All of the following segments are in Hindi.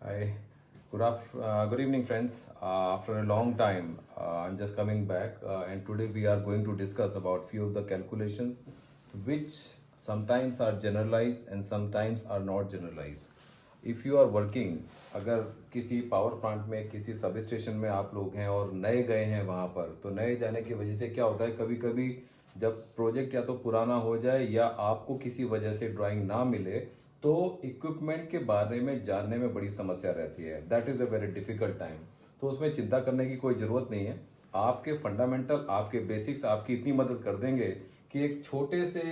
Hi, good evening, friends. After a long time, I'm just coming back, and today we are going to discuss about few of the calculations, which sometimes are generalized and sometimes are not generalized. If you are working, अगर किसी पावर प्लांट में किसी सब स्टेशन में आप लोग हैं और नए गए हैं वहाँ पर, तो नए जाने की वजह से क्या होता है, कभी कभी जब प्रोजेक्ट या तो पुराना हो जाए या आपको किसी वजह से ड्राइंग ना मिले, तो इक्विपमेंट के बारे में जानने में बड़ी समस्या रहती है। That is a very difficult time. तो उसमें चिंता करने की कोई ज़रूरत नहीं है। आपके फंडामेंटल, आपके बेसिक्स आपकी इतनी मदद कर देंगे कि एक छोटे से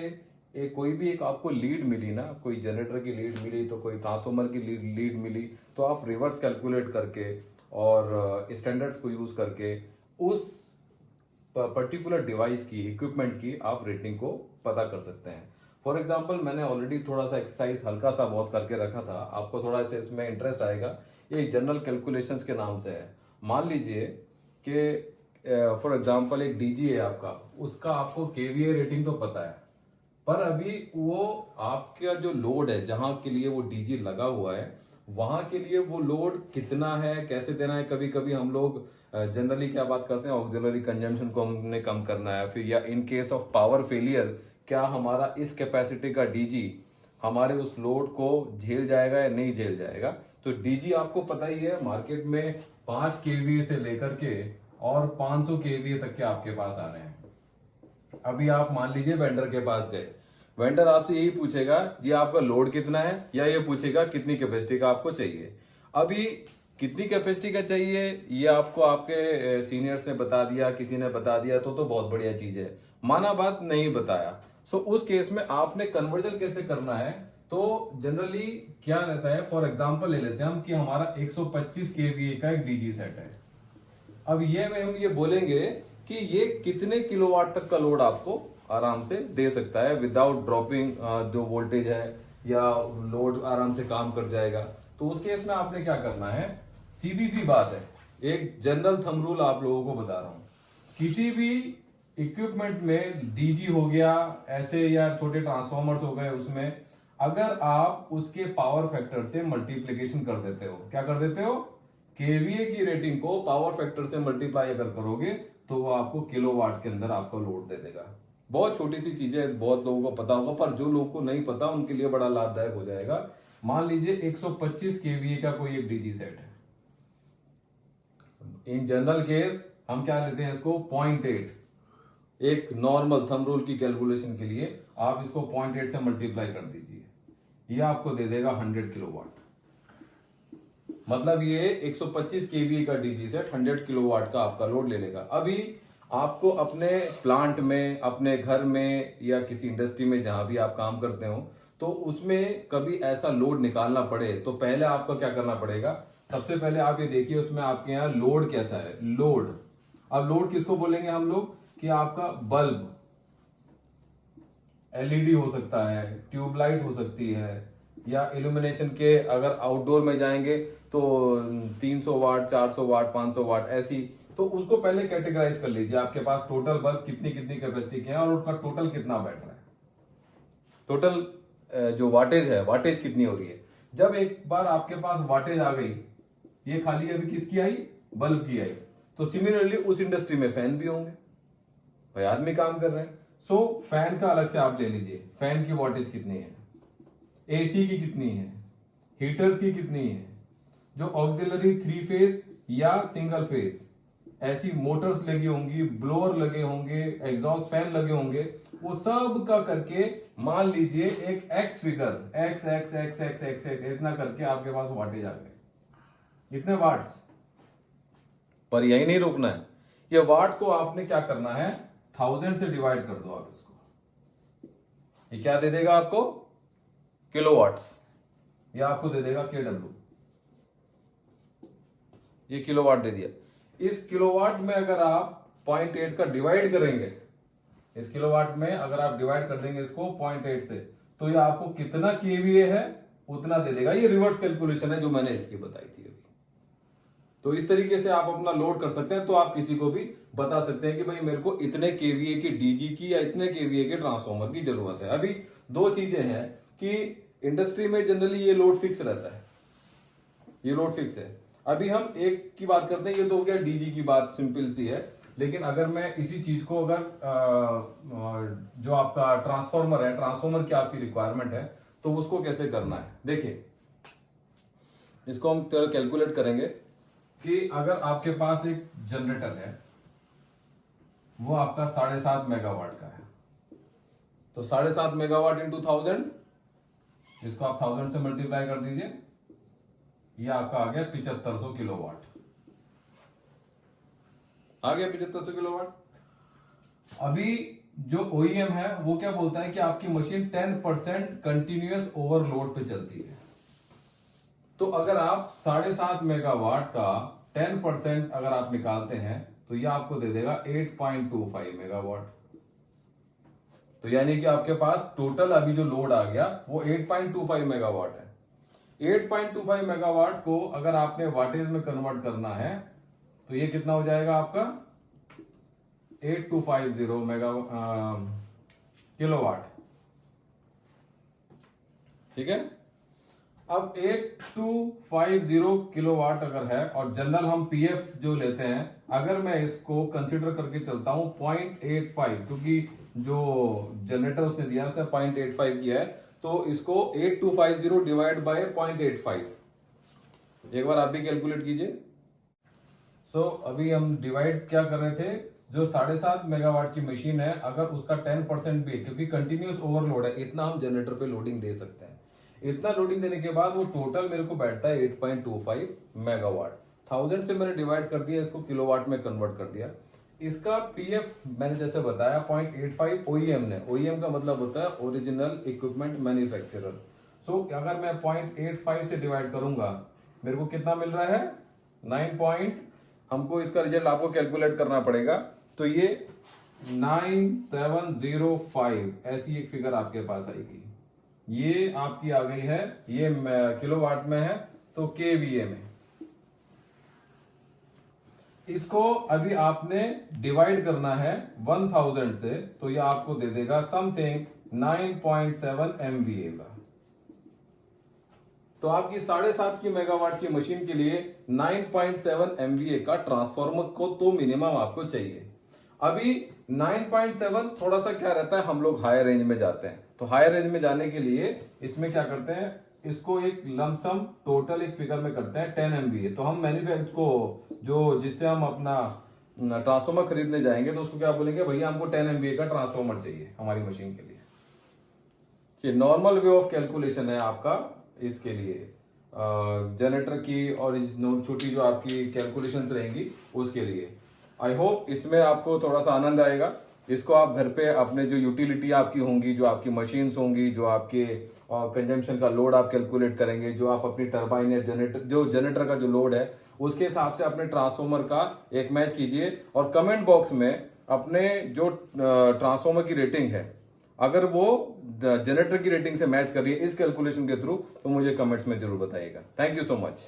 एक कोई भी एक आपको लीड मिली ना, कोई जनरेटर की लीड मिली तो कोई ट्रांसफार्मर की लीड मिली, तो आप रिवर्स कैलकुलेट करके और स्टैंडर्ड्स को यूज़ करके उस पर्टिकुलर डिवाइस की, इक्विपमेंट की आप रेटिंग को पता कर सकते हैं। फॉर एग्जाम्पल, मैंने ऑलरेडी थोड़ा सा एक्सरसाइज हल्का सा बहुत करके रखा था, आपको थोड़ा सा इसमें इंटरेस्ट आएगा। ये जनरल कैलकुलेशंस के नाम से है। मान लीजिए कि फॉर एग्जाम्पल एक डीजी है आपका, उसका आपको केवीए रेटिंग तो पता है, पर अभी वो आपका जो लोड है जहां के लिए वो डीजी लगा हुआ है, वहां के लिए वो लोड कितना है, कैसे देना है। कभी कभी हम लोग जनरली क्या बात करते हैं, ऑक्सिलरी कंजम्पशन को हमने कम करना है, फिर या in case of power failure क्या हमारा इस कैपेसिटी का डीजी हमारे उस लोड को झेल जाएगा या नहीं झेल जाएगा। तो डीजी आपको पता ही है, मार्केट में 5 केवीए से लेकर के और 500 केवीए तक के आपके पास आ रहे हैं। अभी आप मान लीजिए वेंडर के पास गए, वेंडर आपसे यही पूछेगा जी आपका लोड कितना है, या ये पूछेगा कितनी कैपेसिटी का आपको चाहिए। अभी कितनी कैपेसिटी का चाहिए ये आपको आपके सीनियर्स ने बता दिया, किसी ने बता दिया तो बहुत बढ़िया चीज है। माना बात नहीं बताया, सो उस केस में आपने कन्वर्जन कैसे करना है। तो जनरली क्या रहता है, फॉर एग्जांपल ले लेते हैं हम कि हमारा 125 केवीए का एक डीजी सेट है। अब ये में हम ये बोलेंगे कि ये कितने किलोवाट तक का लोड आपको आराम से दे सकता है विदाउट ड्रॉपिंग जो वोल्टेज है, या लोड आराम से काम कर जाएगा। तो उस केस में आपने क्या करना है, सीधी सी बात है, एक जनरल थंब रूल आप लोगों को बता रहा हूं। किसी भी इक्विपमेंट में डीजी हो गया ऐसे, या छोटे ट्रांसफॉर्मर्स हो गए, उसमें अगर आप उसके पावर फैक्टर से मल्टीप्लीकेशन कर देते हो, क्या कर देते हो, केवीए की रेटिंग को पावर फैक्टर से मल्टीप्लाई अगर करोगे तो वो आपको किलोवाट के अंदर आपका लोड दे देगा। बहुत छोटी सी चीजें, बहुत लोगों को पता होगा, पर जो लोगों को नहीं पता उनके लिए बड़ा लाभदायक हो जाएगा। मान लीजिए 125 केवीए का कोई एक डीजी सेट है। इन जनरल केस हम क्या लेते हैं इसको, 0.8। एक नॉर्मल थंब रूल की कैलकुलेशन के लिए आप इसको 0.8 से मल्टीप्लाई कर दीजिए, ये आपको दे देगा 100 किलोवाट। मतलब ये 125 केवीए का डीजी सेट 100 किलोवाट का आपका लोड ले लेगा। अभी आपको अपने प्लांट में, अपने घर में, या किसी इंडस्ट्री में जहां भी आप काम करते हो, तो उसमें कभी ऐसा लोड निकालना पड़े तो पहले आपको क्या करना पड़ेगा। सबसे पहले आप ये देखिए उसमें आपके यहाँ लोड कैसा है, लोड। अब लोड किसको बोलेंगे हम लोग, कि आपका बल्ब, एलईडी हो सकता है, ट्यूबलाइट हो सकती है, या इल्यूमिनेशन के अगर आउटडोर में जाएंगे तो 300 वाट, 400 वाट, 500 वाट ऐसी। तो उसको पहले कैटेगराइज कर लीजिए, आपके पास टोटल बल्ब कितनी कितनी कैपेसिटी के हैं और उनका टोटल कितना बैठ रहा है, टोटल जो वाटेज है, वाटेज कितनी हो रही है। जब एक बार आपके पास वाटेज आ गई, ये खाली अभी किसकी आई, बल्ब की आई, तो सिमिलरली उस इंडस्ट्री में फैन भी होंगे, भाई आदमी काम कर रहे हैं। सो फैन का अलग से आप ले लीजिए, फैन की वॉटेज कितनी है, एसी की कितनी है, हीटर्स की कितनी है, जो ऑक्सिलरी 3 फेज या सिंगल फेज ऐसी मोटर्स लगी होंगी, ब्लोअर लगे होंगे, एग्जॉस्ट फैन लगे होंगे, वो सब का करके मान लीजिए एक x figure, x x x x x x इतना करके आपके पास वाटेज आ गए, इतने वाट्स। पर यही नहीं रुकना है, ये वाट को आपने क्या करना है, 1000 से डिवाइड कर दो आप इसको। ये क्या दे देगा आपको, किलोवाट्स। ये आपको दे देगा केडब्ल्यू, ये किलोवाट दे दिया। इस किलोवाट में अगर आप 0.8 का डिवाइड करेंगे, इस किलोवाट में अगर आप डिवाइड कर देंगे इसको 0.8 से, तो ये आपको कितना केवीए है उतना दे देगा। ये रिवर्स कैलकुलेशन है जो मैंने इसकी बताई थी अभी। तो इस तरीके से आप अपना लोड कर सकते हैं। तो आप किसी को भी बता सकते हैं कि भाई मेरे को इतने केवीए की डीजी की या इतने केवीए के ट्रांसफॉर्मर की जरूरत है। अभी दो चीजें हैं कि इंडस्ट्री में जनरली ये लोड फिक्स रहता है, ये लोड फिक्स है। अभी हम एक की बात करते हैं, ये तो हो गया डीजी की बात, सिंपल सी है। लेकिन अगर मैं इसी चीज को अगर जो आपका ट्रांसफॉर्मर है, ट्रांसफॉर्मर की आपकी रिक्वायरमेंट है, तो उसको कैसे करना है देखिए। इसको हम कैलकुलेट करेंगे कि अगर आपके पास एक जनरेटर है, वो आपका 7.5 मेगावाट का है, तो 7.5 मेगावाट इंटू 1000, इसको आप 1000 से मल्टीप्लाई कर दीजिए, ये आपका आ गया 7500 किलोवाट। आ गया 7500 किलोवाट। अभी जो OEM है वो क्या बोलता है कि आपकी मशीन 10% कंटिन्यूअस ओवरलोड पे चलती है। तो अगर आप 7.5 मेगावाट का 10% अगर आप निकालते हैं तो ये आपको दे देगा 8.25 मेगावाट। तो यानी कि आपके पास टोटल अभी जो लोड आ गया वो 8.25 मेगावाट है। 8.25 मेगावाट को अगर आपने वाटेज में कन्वर्ट करना है तो ये कितना हो जाएगा आपका 8250 किलोवाट। ठीक है। अब 8250 किलोवाट अगर है और जनरल हम पीएफ जो लेते हैं, अगर मैं इसको कंसीडर करके चलता हूं 0.85, क्योंकि जो जनरेटर उसने दिया उसने 0.85 किया है, तो इसको 8250 डिवाइड बाय 0.85 एक बार आप भी कैलकुलेट कीजिए। सो अभी हम डिवाइड क्या कर रहे थे, जो 7.5 मेगावाट की मशीन है अगर उसका 10% भी, क्योंकि कंटिन्यूअस ओवरलोड है, इतना हम जनरेटर पे लोडिंग दे सकते हैं। इतना लोडिंग देने के बाद वो टोटल मेरे को बैठता है 8.25 मेगावाट। 1000 से मैंने डिवाइड कर दिया, इसको किलोवाट में कन्वर्ट कर दिया। इसका पीएफ मैंने जैसे बताया 0.85 OEM ने, OEM का मतलब होता है ओरिजिनल इक्विपमेंट मैन्युफैक्चरर। सो अगर मैं 0.85 से डिवाइड करूंगा मेरे को कितना मिल रहा है 9 हमको इसका रिजल्ट आपको कैलकुलेट करना पड़ेगा, तो ये 9705 ऐसी एक फिगर आपके पास आएगी। ये आपकी आ गई है, ये किलोवाट में है तो केवीए में। इसको अभी आपने डिवाइड करना है 1000 से, तो ये आपको दे देगा समथिंग 9.7 MVA का। तो आपकी 7.5 की मेगावाट की मशीन के लिए 9.7 MVA का ट्रांसफार्मर को तो मिनिमम आपको चाहिए। अभी 9.7 थोड़ा सा क्या रहता है, हम लोग हायर रेंज में जाते हैं, तो हायर रेंज में जाने के लिए इसमें क्या करते हैं, इसको एक लमसम टोटल एक फिगर में करते हैं 10 MVA। तो हम मैन्युफैक्चर को जो जिससे हम अपना ट्रांसफार्मर खरीदने जाएंगे तो उसको क्या बोलेंगे, भैया हमको 10 MVA का ट्रांसफार्मर चाहिए हमारी मशीन के लिए। ये नॉर्मल वे ऑफ कैलकुलेशन है आपका इसके लिए, जनरेटर की और छोटी जो आपकी कैलकुलेशंस रहेंगी उसके लिए। आई होप इसमें आपको थोड़ा सा आनंद आएगा। इसको आप घर पे अपने जो यूटिलिटी आपकी होंगी, जो आपकी मशीन्स होंगी, जो आपके कंजम्पशन का लोड आप कैलकुलेट करेंगे, जो आप अपनी टरबाइन या जनरेटर का जो लोड है उसके हिसाब से अपने ट्रांसफार्मर का एक मैच कीजिए, और कमेंट बॉक्स में अपने जो ट्रांसफार्मर की रेटिंग है अगर वो जनरेटर की रेटिंग से मैच कर रही है इस कैलकुलेशन के थ्रू, तो मुझे कमेंट्स में जरूर बताइएगा। Thank you so much.